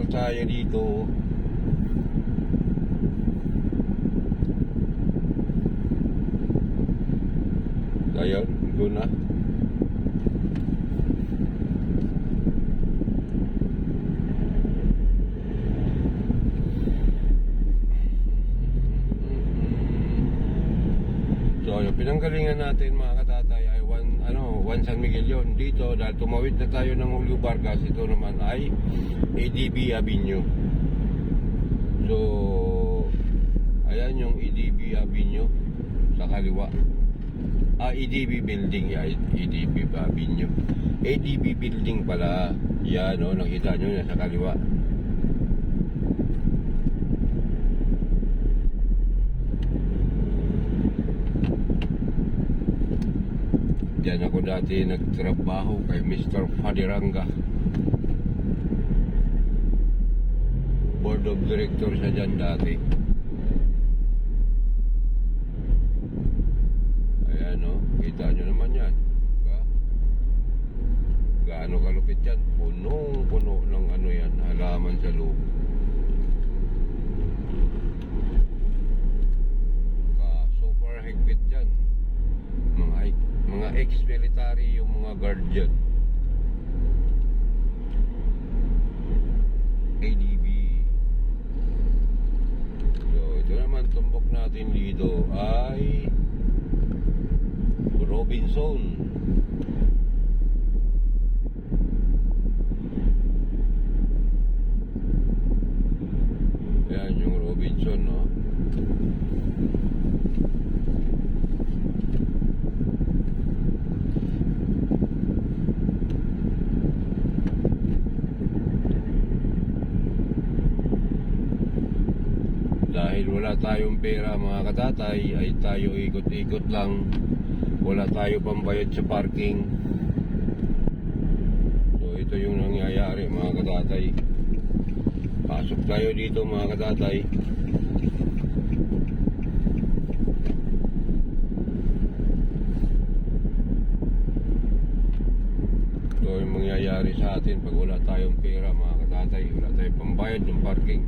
Nagpa-park tayo dito. Ayun, go na. So, yung pinanggalingan natin mga katatay ay Juan San Miguel yun. Dito, dahil tumawid na tayo ng Julio Vargas, ito naman ay ADB Avenue. So, ayan yung ADB Avenue sa kaliwa. ADB Building, ADB Avenue. ADB Building pala. Yan, nakita nyo na sa kaliwa. Diyan ako dati nagtrabaho kay Mr. Fadiranga. Board of Director siya dyan dati. Ayan kita nyo naman yan. Diba? Gaano kalupit yan? Punong-puno ng yan, halaman sa loob. Super higpit dyan. Mga ex-military yung mga guardian. ADB. So ito naman tumbok natin dito ay Robinson. Yan yung Robinson, Dahil wala tayong pera mga katatay, ay tayo ikot-ikot lang. Wala tayo pambayad sa parking. So ito yung nangyayari mga katatay. Pasok tayo dito mga katatay. So yung mangyayari sa atin pag wala tayong pera mga katatay, wala tayong pambayad ng parking.